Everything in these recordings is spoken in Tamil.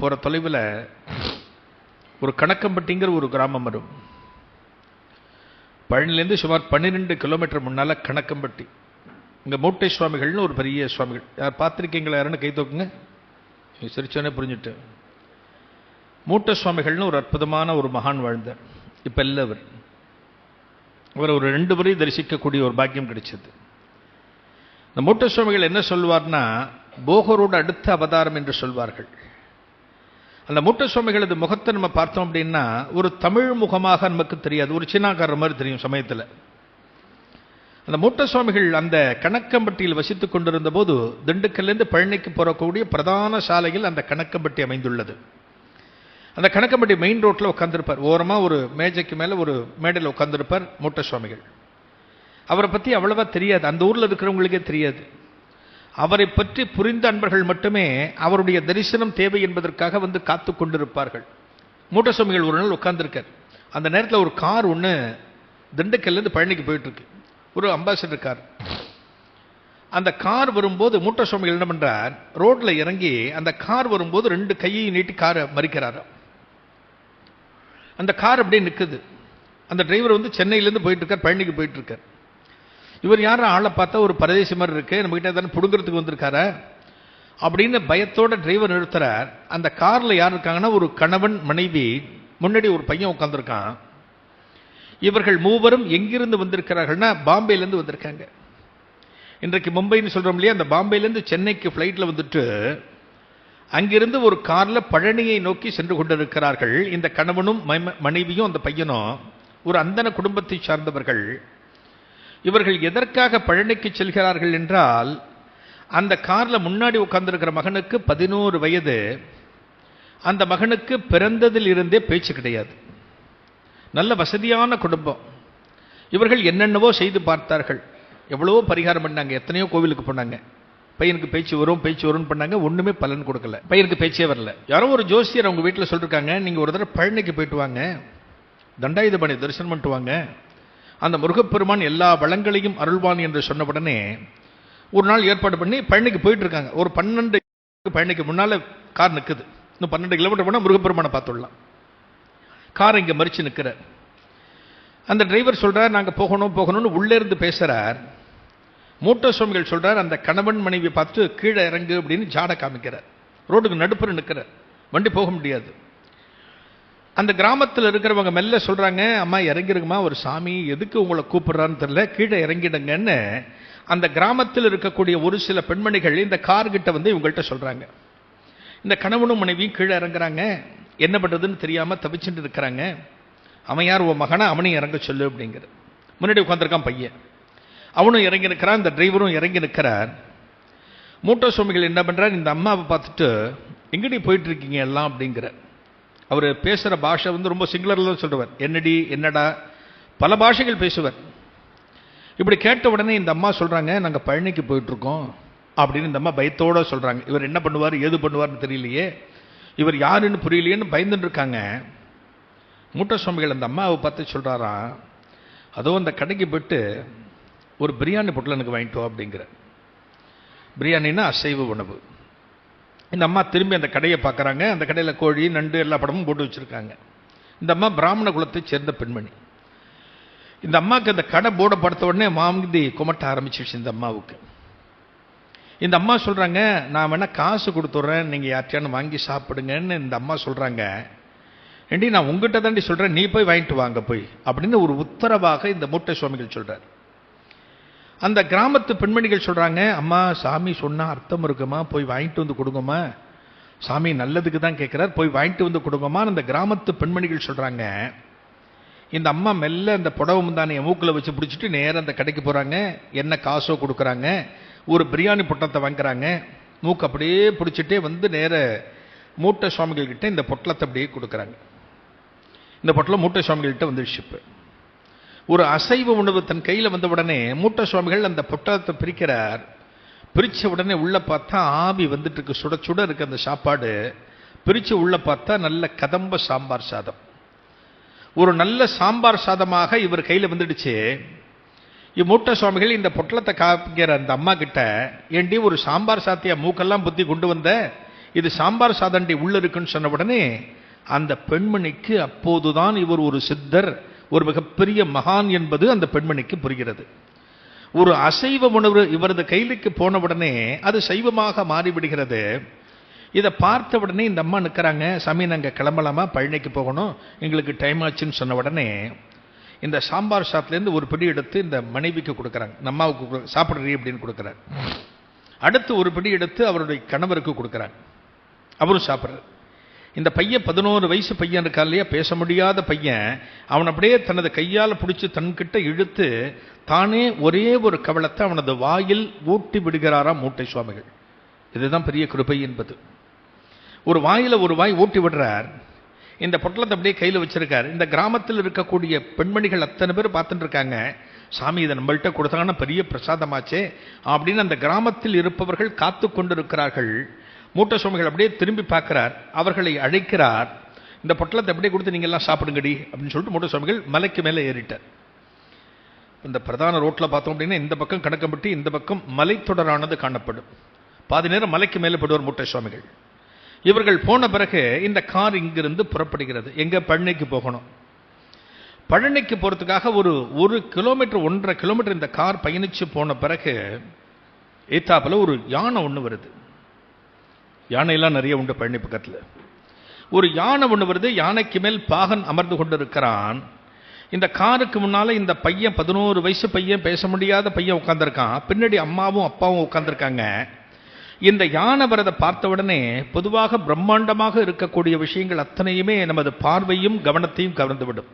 போகிற தொலைவில் ஒரு கணக்கம்பட்டிங்கிற ஒரு கிராமம் வரும். பழனிலேருந்து சுமார் 12 கிலோமீட்டர் முன்னால் கணக்கம்பட்டி. இங்கே மூட்டை சுவாமிகள்னு ஒரு பெரிய சுவாமிகள். யார் பார்த்துருக்கீங்களா? யாருன்னு கை தூக்குங்க. சிரிச்சோன்னே புரிஞ்சுட்டு. மூட்டை சுவாமிகள்னு ஒரு அற்புதமான ஒரு மகான் வாழ்ந்தார். இப்போ இல்லை. அவர் ஒரு 2 முறை தரிசிக்கக்கூடிய ஒரு பாக்கியம் கிடைச்சது. இந்த மூட்டை சுவாமிகள் என்ன சொல்வார்னா, போகரோட அடுத்த அவதாரம் என்று சொல்வார்கள். அந்த மூட்டை சுவாமிகளது முகத்தை நம்ம பார்த்தோம் அப்படின்னா ஒரு தமிழ் முகமாக நமக்கு தெரியாது, ஒரு சீனாக்காரர் மாதிரி தெரியும் சமயத்தில். அந்த மூட்டை சுவாமிகள் அந்த கணக்கம்பட்டியில் வசித்துக் கொண்டிருந்த போது திண்டுக்கல்லேருந்து பழனிக்கு போகக்கூடிய பிரதான சாலையில் அந்த கணக்கம்பட்டி அமைந்துள்ளது. அந்த கணக்கம்பட்டி மெயின் ரோட்டில் உட்காந்துருப்பார். ஓரமாக ஒரு மேஜைக்கு மேலே ஒரு மேடையில் உட்காந்துருப்பார் மூட்டை சுவாமிகள். அவரை பற்றி அவ்வளவா தெரியாது, அந்த ஊரில் இருக்கிறவங்களுக்கே தெரியாது. அவரை பற்றி புரிந்த அன்பர்கள் மட்டுமே அவருடைய தரிசனம் தேவை என்பதற்காக வந்து காத்து கொண்டிருப்பார்கள். மூட்டை சுவாமிகள் ஒரு நாள் உட்கார்ந்துருக்கார். அந்த நேரத்தில் ஒரு கார் ஒன்று திண்டுக்கல்லேருந்து பழனிக்கு போயிட்டு இருக்கு, ஒரு அம்பாசிடர் கார். அந்த கார் வரும்போது மூட்டை சுவாமிகள் என்ன பண்றார், ரோட்ல இறங்கி அந்த கார் வரும்போது 2 கையை நீட்டி காரை மறிக்கிறார். அந்த கார் அப்படியே நிற்குது. அந்த டிரைவர் வந்து சென்னையிலேருந்து போயிட்டு இருக்கார், பழனிக்கு போயிட்டு இருக்கார். இவர் யாரும் ஆளை பார்த்தா ஒரு பரதேசி மாதிரி இருக்கு, நம்ம கிட்ட தானே புடுங்கிறதுக்கு வந்திருக்காரா அப்படின்னு பயத்தோட டிரைவர் நிறுத்துறார். அந்த கார்ல யார் இருக்காங்கன்னா ஒரு கணவன் மனைவி, முன்னாடி ஒரு பையன் உட்காந்துருக்கான். இவர்கள் மூவரும் எங்கிருந்து வந்திருக்கிறார்கள்னா பாம்பேலேருந்து வந்திருக்காங்க. இன்றைக்கு மும்பைன்னு சொல்றோம் இல்லையா, அந்த பாம்பேலேருந்து சென்னைக்கு ஃப்ளைட்டில் வந்துட்டு அங்கிருந்து ஒரு கார்ல பழனியை நோக்கி சென்று கொண்டிருக்கிறார்கள். இந்த கணவனும் மனைவியும் அந்த பையனும் ஒரு அந்தன குடும்பத்தை சார்ந்தவர்கள். இவர்கள் எதற்காக பழனிக்கு செல்கிறார்கள் என்றால், அந்த கார்ல முன்னாடி உட்கார்ந்திருக்கிற மகனுக்கு 11 வயது. அந்த மகனுக்கு பிறந்ததில் இருந்தே பேச்சு கிடையாது. நல்ல வசதியான குடும்பம். இவர்கள் என்னென்னவோ செய்து பார்த்தார்கள், எவ்வளவோ பரிகாரம் பண்ணாங்க, எத்தனையோ கோவிலுக்கு போனாங்க. பையனுக்கு பேச்சு வரும் பண்ணாங்க, ஒண்ணுமே பலன் கொடுக்கல. பையனுக்கு பேச்சே வரல. யாரோ ஒரு ஜோசியர் அவங்க வீட்டில் சொல்லிருக்காங்க, நீங்க ஒரு தடவை பழனிக்கு போயிட்டு வாங்க, தண்டாயுதபாணி தரிசனம் பண்ணிட்டு வாங்க, அந்த முருகப்பெருமான் எல்லா வளங்களையும் அருள்வான் என்று சொன்ன உடனே ஒரு நாள் ஏற்பாடு பண்ணி பழனிக்கு போயிட்டு இருக்காங்க. ஒரு 12 பழனிக்கு முன்னால கார் நிற்குது. இன்னும் 12 கிலோமீட்டர் போனால் முருகப்பெருமானை பார்த்துடலாம். கார் இங்கே மறிச்சு நிற்கிற அந்த டிரைவர் சொல்றார், நாங்க போகணும்னு உள்ளே இருந்து பேசுறார். மூட்டை சுவாமிகள் சொல்றார், அந்த கணவன் மனைவி பார்த்து கீழே இறங்கு அப்படின்னு ஜாட காமிக்கிறார். ரோடுக்கு நடுப்புற நிற்கிறார், வண்டி போக முடியாது. அந்த கிராமத்தில் இருக்கிறவங்க மெல்ல சொல்றாங்க, அம்மா இறங்கிருங்கம்மா, ஒரு சாமி எதுக்கு உங்களை கூப்பிடுறான்னு தெரியல, கீழே இறங்கிடுங்கன்னு அந்த கிராமத்தில் இருக்கக்கூடிய ஒரு சில பெண்மணிகள் இந்த கார் கிட்ட வந்து இவங்கள்ட்ட சொல்றாங்க. இந்த கணவனும் மனைவியும் கீழே இறங்குறாங்க. என்ன பண்றதுன்னு தெரியாம தவிச்சுட்டு இருக்கிறாங்க. அவன் யார், உன் மகனா, அவனையும் இறங்க சொல்லு அப்படிங்கிற. முன்னாடி உட்காந்துருக்கான் பையன், அவனும் இறங்கி நிற்கிறான், இந்த டிரைவரும் இறங்கி நிற்கிறார். மூட்டை சுவாமிகள் என்ன பண்றார், இந்த அம்மாவை பார்த்துட்டு எங்கடி போயிட்டு இருக்கீங்க எல்லாம் அப்படிங்கிற. அவர் பேசுகிற பாஷை வந்து ரொம்ப சிங்குலரில் தான் சொல்லுவார். என்னடி, என்னடா, பல பாஷைகள் பேசுவார். இப்படி கேட்ட உடனே இந்த அம்மா சொல்கிறாங்க, நாங்கள் பழனிக்கு போயிட்டுருக்கோம் அப்படின்னு இந்த அம்மா பயத்தோடு சொல்கிறாங்க. இவர் என்ன பண்ணுவார், ஏது பண்ணுவார்னு தெரியலையே, இவர் யாருன்னு புரியலையேன்னு பயந்துட்டு இருக்காங்க. மூட்டை சுவாமிகள் அந்த அம்மாவை பார்த்து சொல்கிறாராம், அதோ அந்த கடைக்கு போய்ட்டு ஒரு பிரியாணி பொட்டல் எனக்கு வாங்கிட்டு வா அப்படிங்கிற. பிரியாணின்னா அசைவ உணவு. இந்த அம்மா திரும்பி அந்த கடையை பார்க்குறாங்க. அந்த கடையில் கோழி, நண்டு எல்லா படமும் போட்டு வச்சுருக்காங்க. இந்த அம்மா பிராமண குலத்தை சேர்ந்த பெண்மணி. இந்த அம்மாவுக்கு அந்த கடை போர்டை படுத்த உடனே மாமிதி குமட்ட ஆரம்பிச்சிருச்சு இந்த அம்மாவுக்கு. இந்த அம்மா சொல்கிறாங்க, நான் வேணா காசு கொடுத்துட்றேன், நீங்கள் யார்ட்டையானு வாங்கி சாப்பிடுங்கன்னு இந்த அம்மா சொல்கிறாங்க. ஏண்டி நான் உங்ககிட்ட தாண்டி சொல்கிறேன், நீ போய் வாங்கிட்டு வாங்க போய் அப்படின்னு ஒரு உத்தரவாக இந்த மூட்டை சுவாமிகள் சொல்கிறார். அந்த கிராமத்து பெண்மணிகள் சொல்றாங்க, அம்மா சாமி சொன்னா அர்த்தம் இருக்குமா, போய் வாங்கிட்டு வந்து கொடுங்கம்மா, சாமி நல்லதுக்கு தான் கேட்கிறார், போய் வாங்கிட்டு வந்து கொடுங்கம்மா. அந்த கிராமத்து பெண்மணிகள் சொல்றாங்க. இந்த அம்மா மெல்ல அந்த புடவை முந்தானையை மூக்கில் வச்சு பிடிச்சிட்டு நேரம் அந்த கடைக்கு போறாங்க. என்ன காசோ கொடுக்குறாங்க, ஒரு பிரியாணி பொட்டலத்தை வாங்குறாங்க. மூக்கு அப்படியே பிடிச்சிட்டே வந்து நேர மூட்டை சுவாமிகள் கிட்ட இந்த பொட்டலத்தை அப்படியே கொடுக்குறாங்க. இந்த பொட்டலம் மூட்டை சுவாமிகள் கிட்ட வந்துடுச்சு. இப்போ ஒரு அசைவ உணவு தன் கையில் வந்த உடனே மூட்டை சுவாமிகள் அந்த பொட்டலத்தை பிரிக்கிறார். பிரிச்ச உடனே உள்ள பார்த்தா ஆவி வந்துட்டு இருக்கு, சுட சுட இருக்கு அந்த சாப்பாடு. பிரிச்சு உள்ள பார்த்தா நல்ல கதம்ப சாம்பார் சாதம். ஒரு நல்ல சாம்பார் சாதமாக இவர் கையில் வந்துடுச்சு. மூட்டை சுவாமிகள் இந்த பொட்டலத்தை காப்பிக்கிற அந்த அம்மா கிட்ட, ஏண்டி ஒரு சாம்பார் சாத்தியா மூக்கெல்லாம் புத்தி கொண்டு வந்த, இது சாம்பார் சாதண்டி உள்ள இருக்குன்னு சொன்ன உடனே அந்த பெண்மணிக்கு அப்போதுதான் இவர் ஒரு சித்தர், ஒரு மிகப்பெரிய மகான் என்பது அந்த பெண்மணிக்கு புரிகிறது. ஒரு அசைவ உணவு இவரது கையிலுக்கு போன உடனே அது சைவமாக மாறிவிடுகிறது. இதை பார்த்த உடனே இந்த அம்மா நிற்கிறாங்க, சாமி நாங்கள் கிளம்பலாமா, பழனிக்கு போகணும், எங்களுக்கு டைம் ஆச்சுன்னு சொன்ன உடனே இந்த சாம்பார் சாத்திலேருந்து ஒரு பிடி எடுத்து இந்த மனைவிக்கு கொடுக்குறாங்க, அம்மாவுக்கு சாப்பிட்றீ அப்படின்னு கொடுக்குறாரு. அடுத்து ஒரு பிடி எடுத்து அவருடைய கணவருக்கு கொடுக்குறாங்க, அவரும் சாப்பிட்றாரு. இந்த பையன் 11 வயசு பையன் இருக்கா இல்லையா, பேச முடியாத பையன், அவன் அப்படியே தனது கையால் பிடிச்சி தன்கிட்ட இழுத்து தானே ஒரே ஒரு கவளத்தை அவனது வாயில் ஊட்டி விடுகிறாராம் மூட்டை சுவாமிகள். இதுதான் பெரிய கிருபை என்பது. ஒரு வாயில ஒரு வாய் ஊட்டி விடுறார், இந்த பொட்டலத்தை அப்படியே கையில் வச்சிருக்கார். இந்த கிராமத்தில் இருக்கக்கூடிய பெண்மணிகள் அத்தனை பேர் பார்த்துட்டு இருக்காங்க, சாமி இதை நம்மள்கிட்ட கொடுத்தாங்கன்னா பெரிய பிரசாதமாச்சே அப்படின்னு அந்த கிராமத்தில் இருப்பவர்கள் காத்து கொண்டிருக்கிறார்கள். மூட்டை சுவாமிகள் அப்படியே திரும்பி பார்க்கிறார், அவர்களை அழைக்கிறார், இந்த பொட்டலத்தை அப்படியே கொடுத்து நீங்க எல்லாம் சாப்பிடுங்கடி அப்படின்னு சொல்லிட்டு மூட்டை சுவாமிகள் மலைக்கு மேலே ஏறிட்டார். இந்த பிரதான ரோட்டில் பார்த்தோம் அப்படின்னா இந்த பக்கம் கணக்கம்பட்டி, இந்த பக்கம் மலைத்தொடரானது காணப்படும். பாதி நேரம் மலைக்கு மேலே போடுவார் மூட்டை சுவாமிகள். இவர்கள் போன பிறகு இந்த கார் இங்கிருந்து புறப்படுகிறது. எங்க? பழனிக்கு போகணும். பழனிக்கு போறதுக்காக ஒரு கிலோமீட்டர் 1.5 கிலோமீட்டர் இந்த கார் பயணிச்சு போன பிறகு ஏத்தாப்புல ஒரு யானை ஒன்று வருது. யானையெல்லாம் நிறைய உண்டு பழனி பக்கத்தில். ஒரு யானை ஒன்று வருது, யானைக்கு மேல் பாகன் அமர்ந்து கொண்டு இருக்கிறான். இந்த காருக்கு முன்னால இந்த பையன் 11 வயசு பையன், பேச முடியாத பையன் உட்கார்ந்துருக்கான். பின்னாடி அம்மாவும் அப்பாவும் உட்கார்ந்துருக்காங்க. இந்த யானை வரதை பார்த்த உடனே பொதுவாக பிரம்மாண்டமாக இருக்கக்கூடிய விஷயங்கள் அத்தனையுமே நமது பார்வையும் கவனத்தையும் கவர்ந்துவிடும்.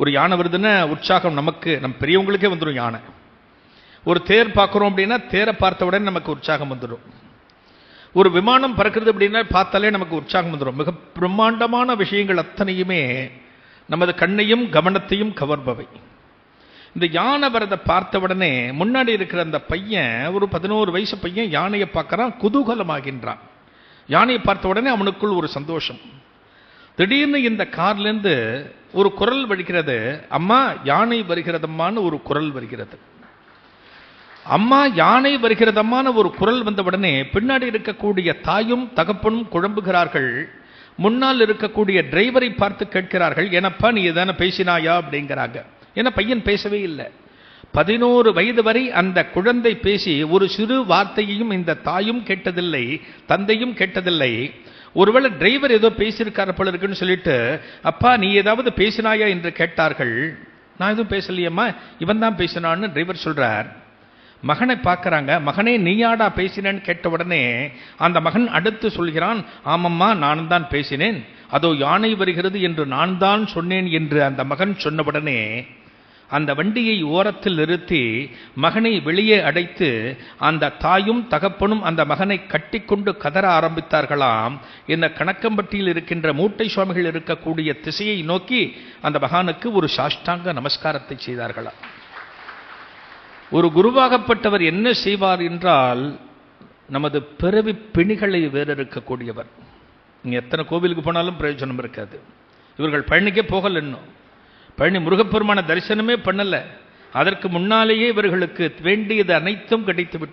ஒரு யானை வருதுன்னா உற்சாகம் நமக்கு, நம்ம பெரியவங்களுக்கே வந்துடும் யானை. ஒரு தேர் பார்க்குறோம் அப்படின்னா தேரை பார்த்த உடனே நமக்கு உற்சாகம் வந்துடும். ஒரு விமானம் பறக்கிறது அப்படின்னா பார்த்தாலே நமக்கு உற்சாகம் வந்துடும். மிக பிரம்மாண்டமான விஷயங்கள் அத்தனையுமே நமது கண்ணையும் கவனத்தையும் கவர்பவை. இந்த யானை வரதை பார்த்த உடனே முன்னாடி இருக்கிற அந்த பையன், ஒரு 11 வயசு பையன், யானையை பார்க்கறான், குதூகலமாகின்றான். யானையை பார்த்த உடனே அவனுக்குள் ஒரு சந்தோஷம். திடீர்னு இந்த கார்லேருந்து ஒரு குரல் வருகிறது, அம்மா யானை வருகிறதம்மான்னு ஒரு குரல் வருகிறது. அம்மா யானை வருகிறதம்மான ஒரு குரல் வந்த உடனே பின்னாடி இருக்கக்கூடிய தாயும் தகப்பனும் குழம்புகிறார்கள். முன்னால் இருக்கக்கூடிய டிரைவரை பார்த்து கேட்கிறார்கள், என்னப்பா நீ எதான பேசினாயா அப்படிங்கிறாங்க. ஏன்னா பையன் பேசவே இல்லை. 11 வயது வரை அந்த குழந்தை பேசி ஒரு சிறு வார்த்தையையும் இந்த தாயும் கேட்டதில்லை, தந்தையும் கேட்டதில்லை. ஒருவேளை டிரைவர் ஏதோ பேசியிருக்காரு போல இருக்குன்னு சொல்லிட்டு, அப்பா நீ ஏதாவது பேசினாயா என்று கேட்டார்கள். நான் எதுவும் பேசலையம்மா, இவன் தான் பேசினான்னு டிரைவர் சொல்றார். மகனை பார்க்கறாங்க, மகனே நீயாடா பேசினேன்னு கேட்ட உடனே அந்த மகன் அடுத்து சொல்கிறான், ஆமம்மா நான் தான் பேசினேன், அதோ யானை வருகிறது என்று நான் தான் சொன்னேன் என்று அந்த மகன் சொன்னவுடனே அந்த வண்டியை ஓரத்தில் நிறுத்தி மகனை வெளியே அடைத்து அந்த தாயும் தகப்பனும் அந்த மகனை கட்டிக்கொண்டு கதற ஆரம்பித்தார்களாம். இந்த கணக்கம்பட்டியில் இருக்கின்ற மூட்டை சுவாமிகள் இருக்கக்கூடிய திசையை நோக்கி அந்த மகானுக்கு ஒரு சாஷ்டாங்க நமஸ்காரத்தை செய்தார்களாம். ஒரு குருவாகப்பட்டவர் என்ன செய்வார் என்றால், நமது பிறவி பிணிகளை வேறறுக்கக்கூடியவர். நீங்க எத்தனை கோவிலுக்கு போனாலும் பிரயோஜனம் இருக்காது. இவர்கள் பழனிக்கே போகல, இன்னும் பழனி முருகப்பெருமான தரிசனமே பண்ணல. அதற்கு முன்னாலேயே இவர்களுக்கு வேண்டியது அனைத்தும் கிடைத்து விட்டது.